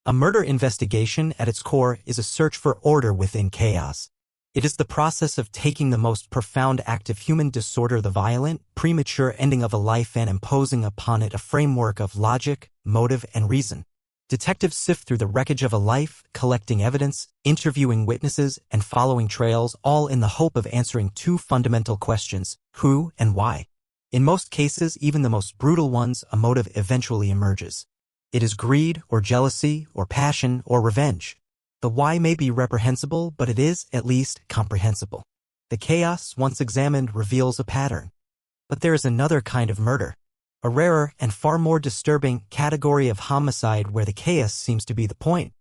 A murder investigation at its core is a search for order within chaos. It is the process of taking the most profound act of human disorder, the violent, premature ending of a life, and imposing upon it a framework of logic, motive, and reason. Detectives sift through the wreckage of a life, collecting evidence, interviewing witnesses, and following trails, all in the hope of answering two fundamental questions: who and why. In most cases, even the most brutal ones, a motive eventually emerges. It is greed, or jealousy, or passion, or revenge. The why may be reprehensible, but it is, at least, comprehensible. The chaos, once examined, reveals a pattern. But there is another kind of murder. A rarer and far more disturbing category of homicide where the chaos seems to be the point.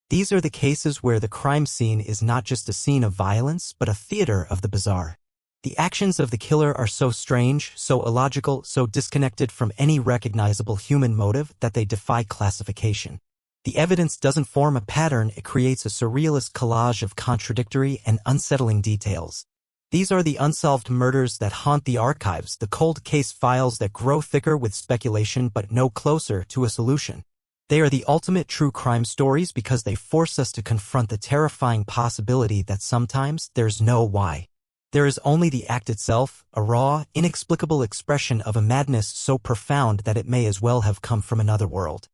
These are the cases where the crime scene is not just a scene of violence, but a theater of the bizarre. The actions of the killer are so strange, so illogical, so disconnected from any recognizable human motive that they defy classification. The evidence doesn't form a pattern, it creates a surrealist collage of contradictory and unsettling details. These are the unsolved murders that haunt the archives, the cold case files that grow thicker with speculation but no closer to a solution. They are the ultimate true crime stories because they force us to confront the terrifying possibility that sometimes there's no why. There is only the act itself, a raw, inexplicable expression of a madness so profound that it may as well have come from another world.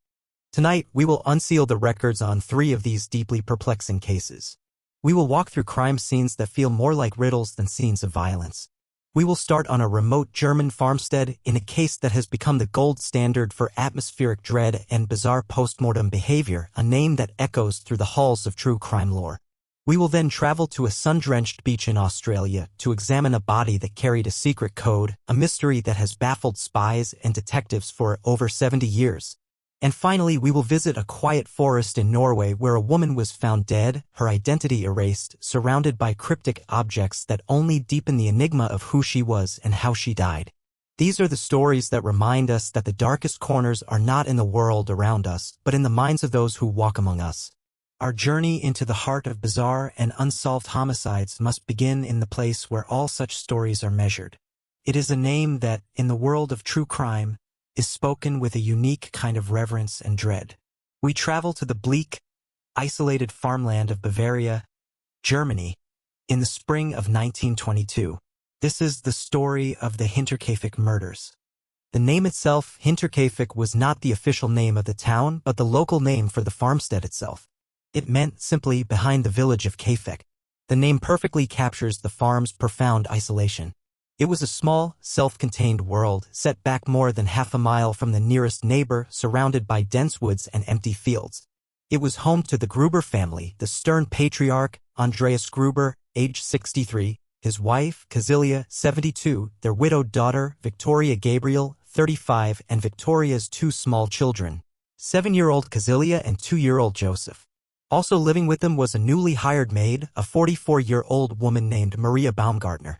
Tonight, we will unseal the records on 3 of these deeply perplexing cases. We will walk through crime scenes that feel more like riddles than scenes of violence. We will start on a remote German farmstead in a case that has become the gold standard for atmospheric dread and bizarre postmortem behavior, a name that echoes through the halls of true crime lore. We will then travel to a sun-drenched beach in Australia to examine a body that carried a secret code, a mystery that has baffled spies and detectives for over 70 years. And finally, we will visit a quiet forest in Norway where a woman was found dead, her identity erased, surrounded by cryptic objects that only deepen the enigma of who she was and how she died. These are the stories that remind us that the darkest corners are not in the world around us, but in the minds of those who walk among us. Our journey into the heart of bizarre and unsolved homicides must begin in the place where all such stories are measured. It is a name that, in the world of true crime, is spoken with a unique kind of reverence and dread. We travel to the bleak, isolated farmland of Bavaria, Germany, in the spring of 1922. This is the story of the Hinterkaifeck murders. The name itself, Hinterkaifeck, was not the official name of the town, but the local name for the farmstead itself. It meant simply behind the village of Kaifeck. The name perfectly captures the farm's profound isolation. It was a small, self-contained world, set back more than half a mile from the nearest neighbor, surrounded by dense woods and empty fields. It was home to the Gruber family, the stern patriarch, Andreas Gruber, age 63, his wife, Casilia, 72, their widowed daughter, Victoria Gabriel, 35, and Victoria's 2 small children, 7-year-old Casilia and 2-year-old Joseph. Also living with them was a newly hired maid, a 44-year-old woman named Maria Baumgartner.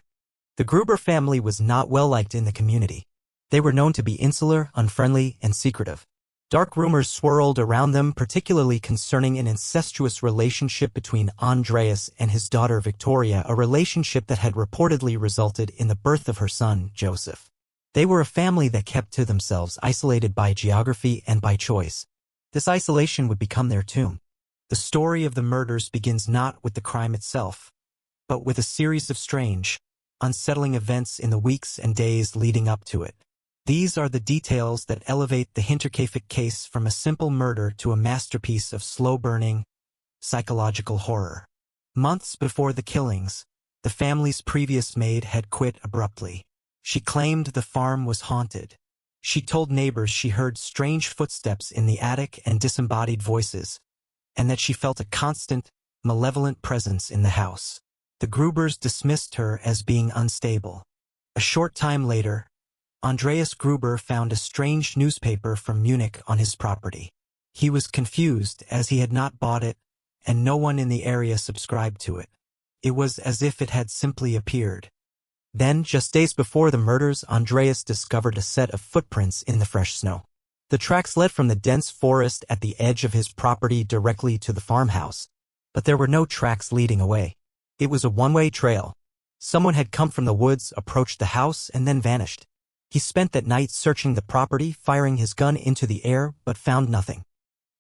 The Gruber family was not well liked in the community. They were known to be insular, unfriendly, and secretive. Dark rumors swirled around them, particularly concerning an incestuous relationship between Andreas and his daughter Victoria, a relationship that had reportedly resulted in the birth of her son, Joseph. They were a family that kept to themselves, isolated by geography and by choice. This isolation would become their tomb. The story of the murders begins not with the crime itself, but with a series of strange, unsettling events in the weeks and days leading up to it. These are the details that elevate the Hinterkaifeck case from a simple murder to a masterpiece of slow-burning, psychological horror. Months before the killings, the family's previous maid had quit abruptly. She claimed the farm was haunted. She told neighbors she heard strange footsteps in the attic and disembodied voices, and that she felt a constant, malevolent presence in the house. The Grubers dismissed her as being unstable. A short time later, Andreas Gruber found a strange newspaper from Munich on his property. He was confused as he had not bought it, and no one in the area subscribed to it. It was as if it had simply appeared. Then, just days before the murders, Andreas discovered a set of footprints in the fresh snow. The tracks led from the dense forest at the edge of his property directly to the farmhouse, but there were no tracks leading away. It was a one-way trail. Someone had come from the woods, approached the house, and then vanished. He spent that night searching the property, firing his gun into the air, but found nothing.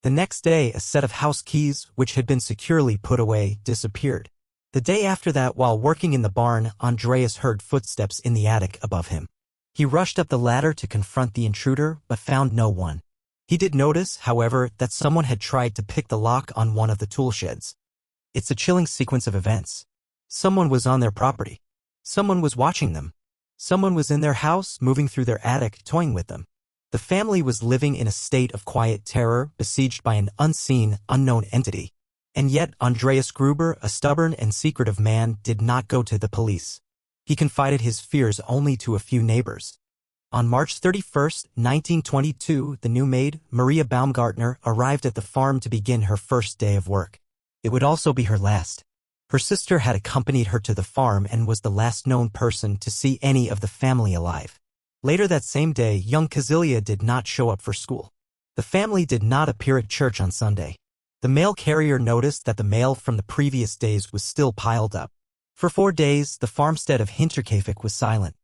The next day, a set of house keys, which had been securely put away, disappeared. The day after that, while working in the barn, Andreas heard footsteps in the attic above him. He rushed up the ladder to confront the intruder, but found no one. He did notice, however, that someone had tried to pick the lock on one of the tool sheds. It's a chilling sequence of events. Someone was on their property. Someone was watching them. Someone was in their house, moving through their attic, toying with them. The family was living in a state of quiet terror, besieged by an unseen, unknown entity. And yet, Andreas Gruber, a stubborn and secretive man, did not go to the police. He confided his fears only to a few neighbors. On March 31, 1922, the new maid, Maria Baumgartner, arrived at the farm to begin her first day of work. It would also be her last. Her sister had accompanied her to the farm and was the last known person to see any of the family alive. Later that same day, young Kazilia did not show up for school. The family did not appear at church on Sunday. The mail carrier noticed that the mail from the previous days was still piled up. For 4 days, the farmstead of Hinterkaifeck was silent.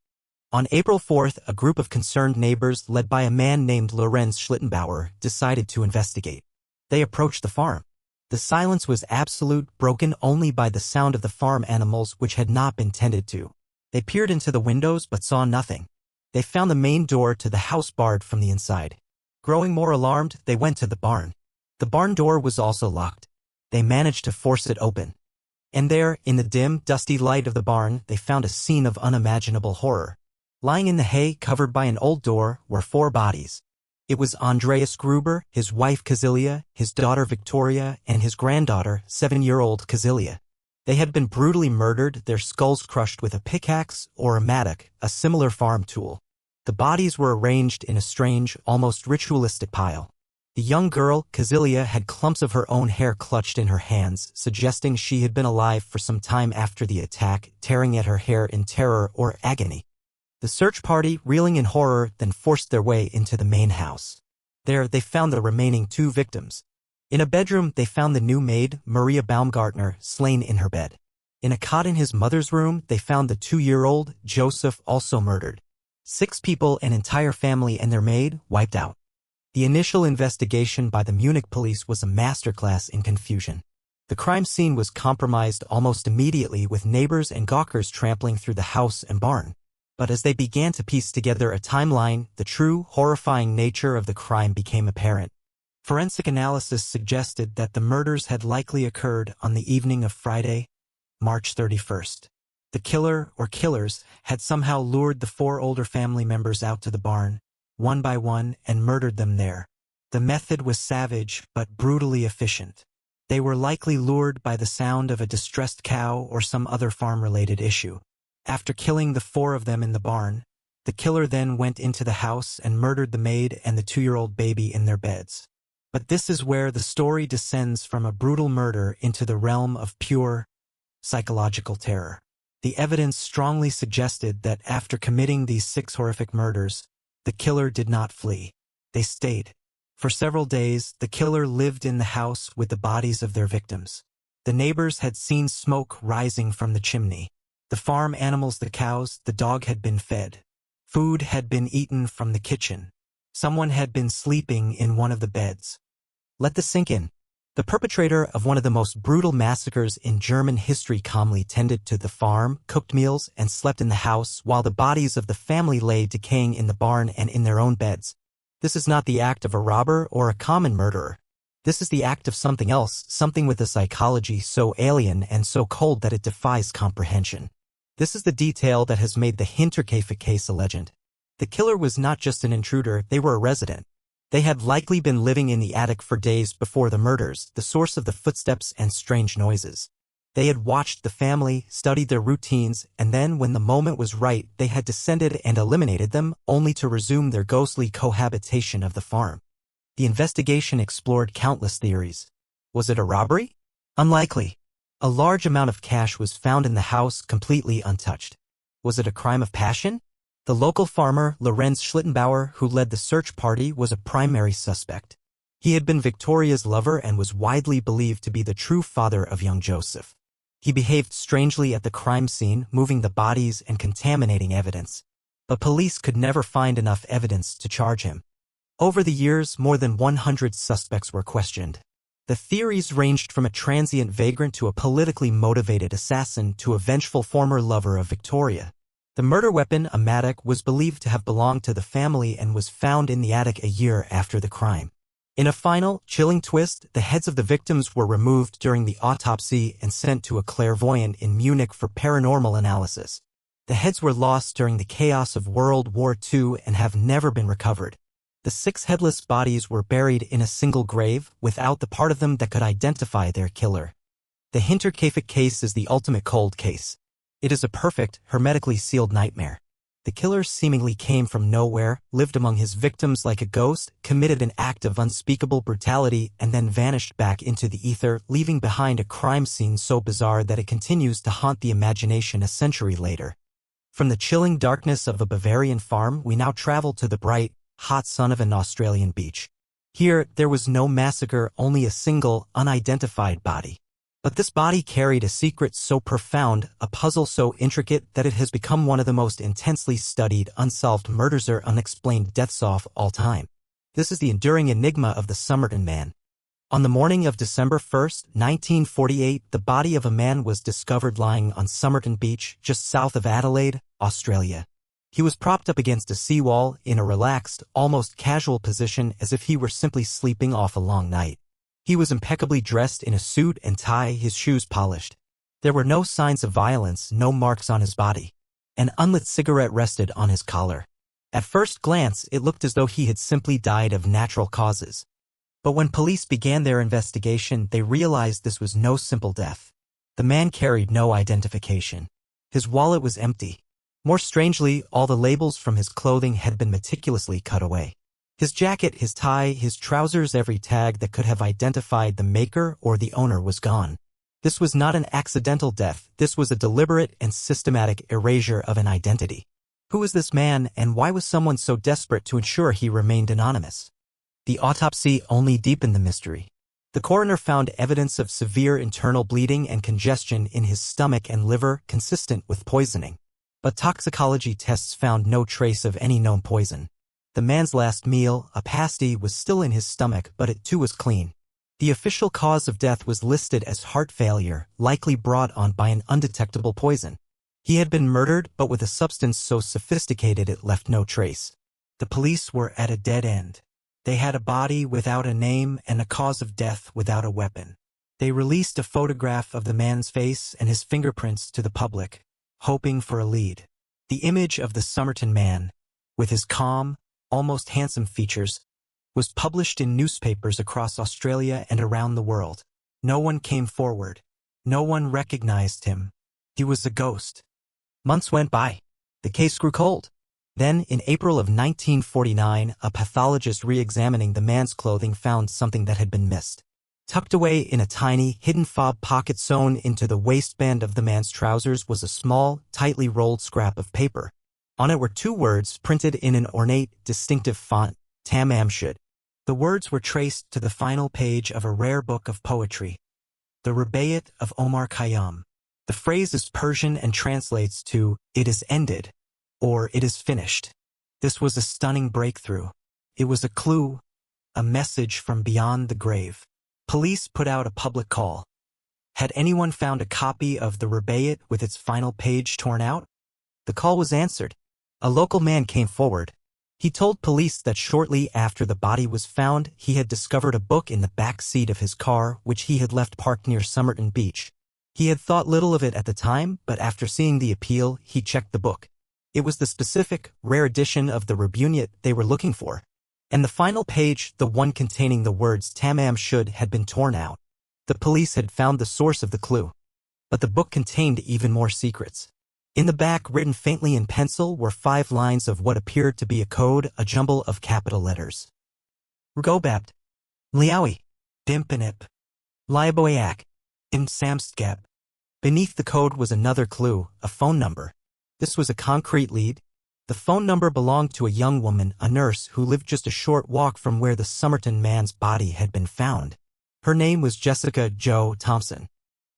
On April 4th, a group of concerned neighbors, led by a man named Lorenz Schlittenbauer, decided to investigate. They approached the farm. The silence was absolute, broken only by the sound of the farm animals which had not been tended to. They peered into the windows but saw nothing. They found the main door to the house barred from the inside. Growing more alarmed, they went to the barn. The barn door was also locked. They managed to force it open. And there, in the dim, dusty light of the barn, they found a scene of unimaginable horror. Lying in the hay, covered by an old door, were 4 bodies. It was Andreas Gruber, his wife Kazilia, his daughter Victoria, and his granddaughter, 7-year-old Kazilia. They had been brutally murdered, their skulls crushed with a pickaxe or a mattock, a similar farm tool. The bodies were arranged in a strange, almost ritualistic pile. The young girl, Kazilia, had clumps of her own hair clutched in her hands, suggesting she had been alive for some time after the attack, tearing at her hair in terror or agony. The search party, reeling in horror, then forced their way into the main house. There, they found the remaining 2 victims. In a bedroom, they found the new maid, Maria Baumgartner, slain in her bed. In a cot in his mother's room, they found the 2-year-old, Joseph, also murdered. 6 people, an entire family and their maid, wiped out. The initial investigation by the Munich police was a masterclass in confusion. The crime scene was compromised almost immediately, with neighbors and gawkers trampling through the house and barn. But as they began to piece together a timeline, the true, horrifying nature of the crime became apparent. Forensic analysis suggested that the murders had likely occurred on the evening of Friday, March 31st. The killer, or killers, had somehow lured the 4 older family members out to the barn, one by one, and murdered them there. The method was savage, but brutally efficient. They were likely lured by the sound of a distressed cow or some other farm-related issue. After killing the 4 of them in the barn, the killer then went into the house and murdered the maid and the 2-year-old baby in their beds. But this is where the story descends from a brutal murder into the realm of pure psychological terror. The evidence strongly suggested that after committing these 6 horrific murders, the killer did not flee. They stayed. For several days, the killer lived in the house with the bodies of their victims. The neighbors had seen smoke rising from the chimney. The farm animals, the cows, the dog had been fed. Food had been eaten from the kitchen. Someone had been sleeping in one of the beds. Let this sink in. The perpetrator of one of the most brutal massacres in German history calmly tended to the farm, cooked meals, and slept in the house while the bodies of the family lay decaying in the barn and in their own beds. This is not the act of a robber or a common murderer. This is the act of something else, something with a psychology so alien and so cold that it defies comprehension. This is the detail that has made the Hinterkaifeck case a legend. The killer was not just an intruder, they were a resident. They had likely been living in the attic for days before the murders, the source of the footsteps and strange noises. They had watched the family, studied their routines, and then, when the moment was right, they had descended and eliminated them, only to resume their ghostly cohabitation of the farm. The investigation explored countless theories. Was it a robbery? Unlikely. A large amount of cash was found in the house, completely untouched. Was it a crime of passion? The local farmer, Lorenz Schlittenbauer, who led the search party, was a primary suspect. He had been Victoria's lover and was widely believed to be the true father of young Joseph. He behaved strangely at the crime scene, moving the bodies and contaminating evidence. But police could never find enough evidence to charge him. Over the years, more than 100 suspects were questioned. The theories ranged from a transient vagrant to a politically motivated assassin to a vengeful former lover of Victoria. The murder weapon, a mattock, was believed to have belonged to the family and was found in the attic a year after the crime. In a final, chilling twist, the heads of the victims were removed during the autopsy and sent to a clairvoyant in Munich for paranormal analysis. The heads were lost during the chaos of World War II and have never been recovered. The 6 headless bodies were buried in a single grave, without the part of them that could identify their killer. The Hinterkaifeck case is the ultimate cold case. It is a perfect, hermetically sealed nightmare. The killer seemingly came from nowhere, lived among his victims like a ghost, committed an act of unspeakable brutality, and then vanished back into the ether, leaving behind a crime scene so bizarre that it continues to haunt the imagination a century later. From the chilling darkness of a Bavarian farm, we now travel to the bright, hot sun of an Australian beach. Here, there was no massacre, only a single, unidentified body. But this body carried a secret so profound, a puzzle so intricate that it has become one of the most intensely studied unsolved murders or unexplained deaths of all time. This is the enduring enigma of the Somerton Man. On the morning of December 1, 1948, the body of a man was discovered lying on Somerton Beach, just south of Adelaide, Australia. He was propped up against a seawall in a relaxed, almost casual position as if he were simply sleeping off a long night. He was impeccably dressed in a suit and tie, his shoes polished. There were no signs of violence, no marks on his body. An unlit cigarette rested on his collar. At first glance, it looked as though he had simply died of natural causes. But when police began their investigation, they realized this was no simple death. The man carried no identification. His wallet was empty. More strangely, all the labels from his clothing had been meticulously cut away. His jacket, his tie, his trousers, every tag that could have identified the maker or the owner was gone. This was not an accidental death, this was a deliberate and systematic erasure of an identity. Who was this man, and why was someone so desperate to ensure he remained anonymous? The autopsy only deepened the mystery. The coroner found evidence of severe internal bleeding and congestion in his stomach and liver, consistent with poisoning. But toxicology tests found no trace of any known poison. The man's last meal, a pasty, was still in his stomach, but it too was clean. The official cause of death was listed as heart failure, likely brought on by an undetectable poison. He had been murdered, but with a substance so sophisticated it left no trace. The police were at a dead end. They had a body without a name and a cause of death without a weapon. They released a photograph of the man's face and his fingerprints to the public, hoping for a lead. The image of the Somerton Man, with his calm, almost handsome features, was published in newspapers across Australia and around the world. No one came forward. No one recognized him. He was a ghost. Months went by. The case grew cold. Then, in April of 1949, a pathologist re-examining the man's clothing found something that had been missed. Tucked away in a tiny, hidden fob pocket sewn into the waistband of the man's trousers was a small, tightly rolled scrap of paper. On it were 2 words printed in an ornate, distinctive font, Tamam Shud. The words were traced to the final page of a rare book of poetry, the Rubaiyat of Omar Khayyam. The phrase is Persian and translates to, "It is ended," or "It is finished." This was a stunning breakthrough. It was a clue, a message from beyond the grave. Police put out a public call. Had anyone found a copy of the Rubaiyat with its final page torn out? The call was answered. A local man came forward. He told police that shortly after the body was found, he had discovered a book in the back seat of his car, which he had left parked near Somerton Beach. He had thought little of it at the time, but after seeing the appeal, he checked the book. It was the specific, rare edition of the Rubaiyat they were looking for. And the final page, the one containing the words Tamam Shud, had been torn out. The police had found the source of the clue. But the book contained even more secrets. In the back, written faintly in pencil, were 5 lines of what appeared to be a code, a jumble of capital letters. Rugobabt, Mliawi, Dimpanip, Liaboyak, Samstgab. Beneath the code was another clue, a phone number. This was a concrete lead. The phone number belonged to a young woman, a nurse, who lived just a short walk from where the Somerton man's body had been found. Her name was Jessica Jo Thompson.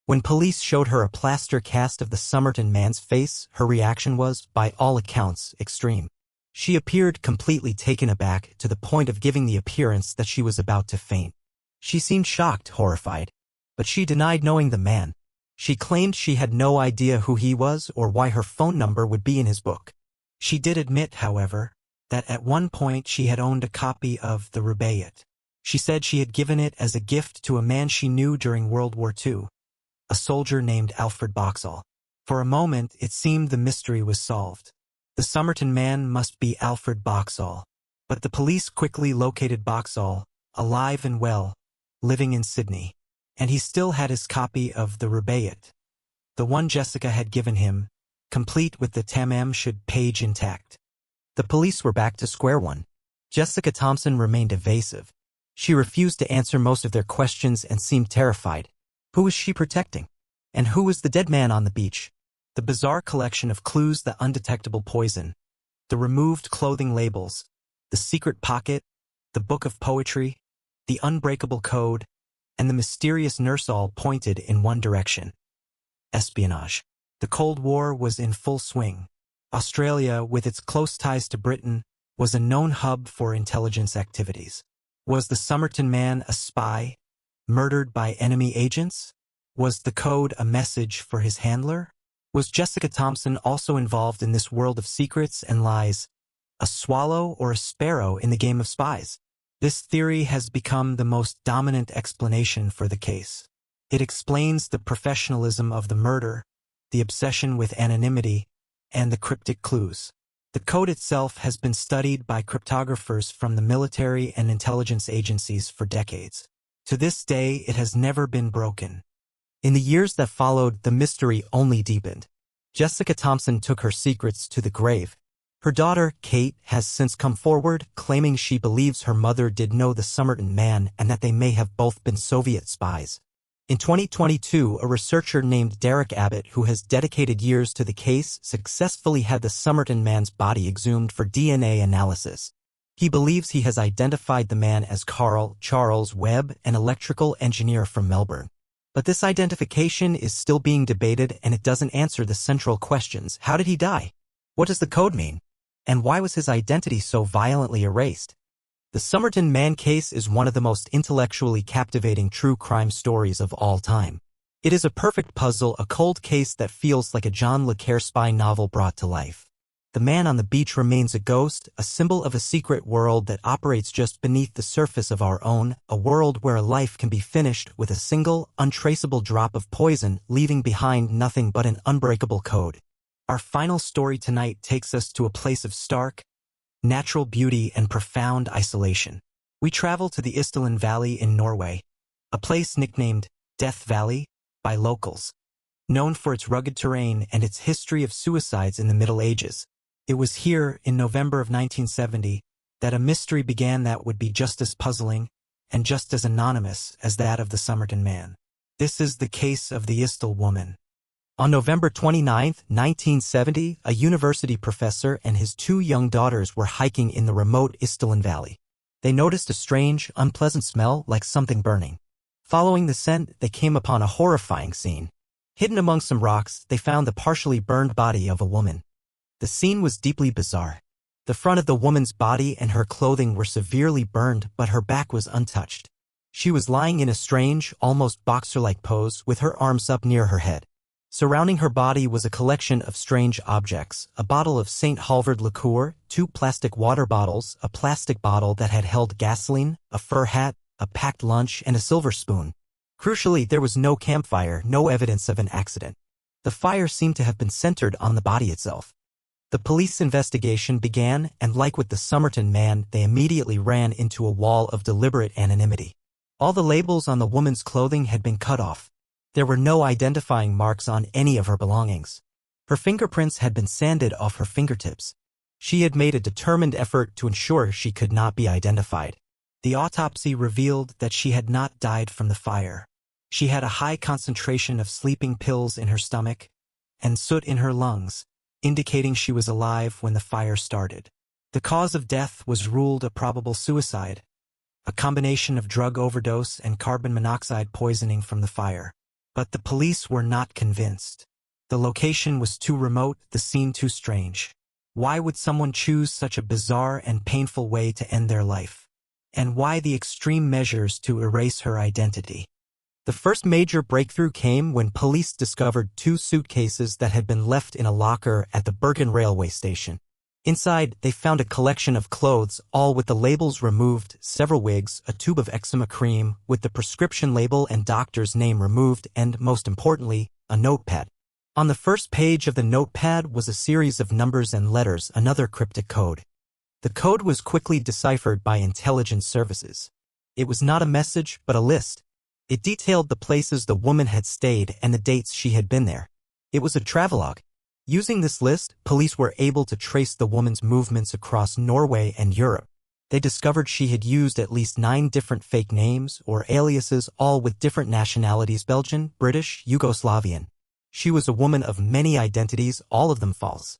When police showed her a plaster cast of the Somerton man's face, her reaction was, by all accounts, extreme. She appeared completely taken aback to the point of giving the appearance that she was about to faint. She seemed shocked, horrified, but she denied knowing the man. She claimed she had no idea who he was or why her phone number would be in his book. She did admit, however, that at one point she had owned a copy of the Rubaiyat. She said she had given it as a gift to a man she knew during World War II, a soldier named Alfred Boxall. For a moment, it seemed the mystery was solved. The Somerton man must be Alfred Boxall. But the police quickly located Boxall, alive and well, living in Sydney. And he still had his copy of the Rubaiyat, the one Jessica had given him, complete with the Tamam-Shud page intact. The police were back to square one. Jessica Thompson remained evasive. She refused to answer most of their questions and seemed terrified. Who was she protecting? And who was the dead man on the beach? The bizarre collection of clues, the undetectable poison, the removed clothing labels, the secret pocket, the book of poetry, the unbreakable code, and the mysterious nurse all pointed in one direction. Espionage. The Cold War was in full swing. Australia, with its close ties to Britain, was a known hub for intelligence activities. Was the Somerton man a spy, murdered by enemy agents? Was the code a message for his handler? Was Jessica Thompson also involved in this world of secrets and lies, a swallow or a sparrow in the game of spies? This theory has become the most dominant explanation for the case. It explains the professionalism of the murder, the obsession with anonymity, and the cryptic clues. The code itself has been studied by cryptographers from the military and intelligence agencies for decades. To this day, it has never been broken. In the years that followed, the mystery only deepened. Jessica Thompson took her secrets to the grave. Her daughter, Kate, has since come forward, claiming she believes her mother did know the Somerton man and that they may have both been Soviet spies. In 2022, a researcher named Derek Abbott, who has dedicated years to the case, successfully had the Somerton man's body exhumed for DNA analysis. He believes he has identified the man as Carl Charles Webb, an electrical engineer from Melbourne. But this identification is still being debated, and it doesn't answer the central questions. How did he die? What does the code mean? And why was his identity so violently erased? The Somerton man case is one of the most intellectually captivating true crime stories of all time. It is a perfect puzzle, a cold case that feels like a John le Carré spy novel brought to life. The man on the beach remains a ghost, a symbol of a secret world that operates just beneath the surface of our own, a world where a life can be finished with a single, untraceable drop of poison, leaving behind nothing but an unbreakable code. Our final story tonight takes us to a place of stark, natural beauty and profound isolation. We travel to the Isdalen Valley in Norway, a place nicknamed Death Valley by locals, known for its rugged terrain and its history of suicides in the Middle Ages. It was here, in November of 1970, that a mystery began that would be just as puzzling and just as anonymous as that of the Somerton man. This is the case of the Isdal woman. On November 29, 1970, a university professor and his two young daughters were hiking in the remote Isdalen Valley. They noticed a strange, unpleasant smell like something burning. Following the scent, they came upon a horrifying scene. Hidden among some rocks, they found the partially burned body of a woman. The scene was deeply bizarre. The front of the woman's body and her clothing were severely burned, but her back was untouched. She was lying in a strange, almost boxer-like pose with her arms up near her head. Surrounding her body was a collection of strange objects, a bottle of St. Halvard liqueur, two plastic water bottles, a plastic bottle that had held gasoline, a fur hat, a packed lunch, and a silver spoon. Crucially, there was no campfire, no evidence of an accident. The fire seemed to have been centered on the body itself. The police investigation began, and like with the Somerton man, they immediately ran into a wall of deliberate anonymity. All the labels on the woman's clothing had been cut off. There were no identifying marks on any of her belongings. Her fingerprints had been sanded off her fingertips. She had made a determined effort to ensure she could not be identified. The autopsy revealed that she had not died from the fire. She had a high concentration of sleeping pills in her stomach and soot in her lungs, indicating she was alive when the fire started. The cause of death was ruled a probable suicide, a combination of drug overdose and carbon monoxide poisoning from the fire. But the police were not convinced. The location was too remote, the scene too strange. Why would someone choose such a bizarre and painful way to end their life? And why the extreme measures to erase her identity? The first major breakthrough came when police discovered 2 suitcases that had been left in a locker at the Bergen railway station. Inside, they found a collection of clothes, all with the labels removed, several wigs, a tube of eczema cream with the prescription label and doctor's name removed, and, most importantly, a notepad. On the first page of the notepad was a series of numbers and letters, another cryptic code. The code was quickly deciphered by intelligence services. It was not a message, but a list. It detailed the places the woman had stayed and the dates she had been there. It was a travelogue. Using this list, police were able to trace the woman's movements across Norway and Europe. They discovered she had used at least 9 different fake names or aliases, all with different nationalities: Belgian, British, Yugoslavian. She was a woman of many identities, all of them false.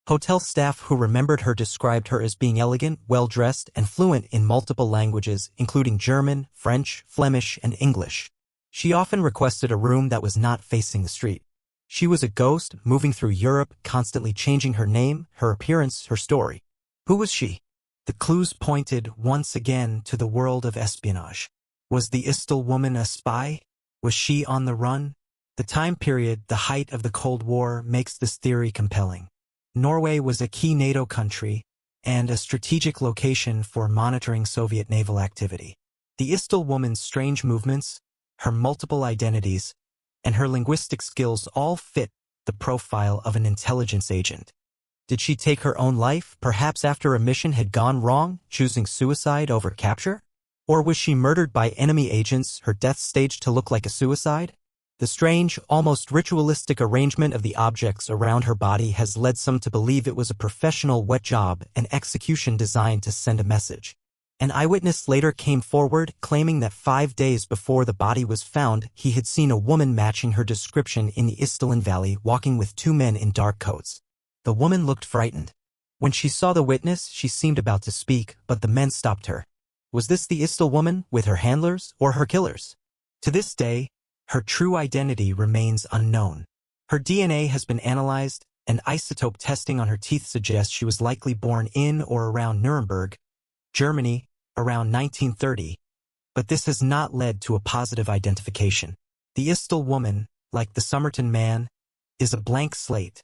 Hotel staff who remembered her described her as being elegant, well-dressed, and fluent in multiple languages, including German, French, Flemish, and English. She often requested a room that was not facing the street. She was a ghost, moving through Europe, constantly changing her name, her appearance, her story. Who was she? The clues pointed once again to the world of espionage. Was the Istil woman a spy? Was she on the run? The time period, the height of the Cold War, makes this theory compelling. Norway was a key NATO country and a strategic location for monitoring Soviet naval activity. The Istil woman's strange movements, her multiple identities, and her linguistic skills all fit the profile of an intelligence agent. Did she take her own life, perhaps after a mission had gone wrong, choosing suicide over capture? Or was she murdered by enemy agents, her death staged to look like a suicide? The strange, almost ritualistic arrangement of the objects around her body has led some to believe it was a professional wet job, an execution designed to send a message. An eyewitness later came forward, claiming that 5 days before the body was found, he had seen a woman matching her description in the Istillen Valley, walking with 2 men in dark coats. The woman looked frightened. When she saw the witness, she seemed about to speak, but the men stopped her. Was this the Istil woman, with her handlers, or her killers? To this day, her true identity remains unknown. Her DNA has been analyzed, and isotope testing on her teeth suggests she was likely born in or around Nuremberg, Germany, around 1930. But this has not led to a positive identification. The Istil woman, like the Somerton man, is a blank slate,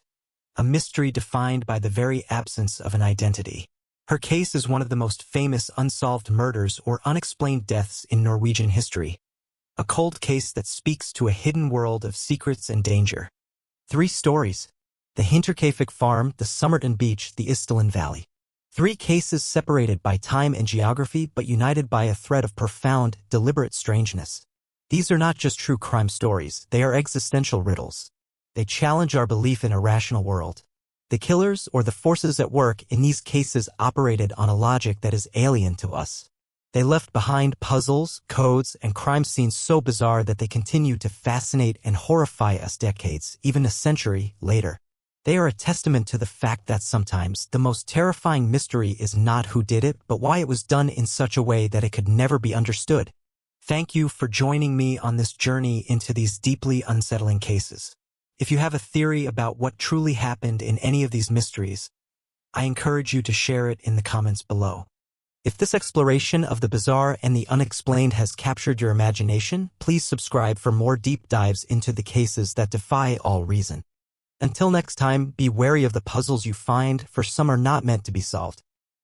a mystery defined by the very absence of an identity. Her case is one of the most famous unsolved murders or unexplained deaths in Norwegian history. A cold case that speaks to a hidden world of secrets and danger. 3 stories. The Hinterkaifeck farm, the Somerton beach, the Istillen Valley. 3 cases separated by time and geography but united by a thread of profound, deliberate strangeness. These are not just true crime stories, they are existential riddles. They challenge our belief in a rational world. The killers or the forces at work in these cases operated on a logic that is alien to us. They left behind puzzles, codes, and crime scenes so bizarre that they continue to fascinate and horrify us decades, even a century, later. They are a testament to the fact that sometimes the most terrifying mystery is not who did it, but why it was done in such a way that it could never be understood. Thank you for joining me on this journey into these deeply unsettling cases. If you have a theory about what truly happened in any of these mysteries, I encourage you to share it in the comments below. If this exploration of the bizarre and the unexplained has captured your imagination, please subscribe for more deep dives into the cases that defy all reason. Until next time, be wary of the puzzles you find, for some are not meant to be solved.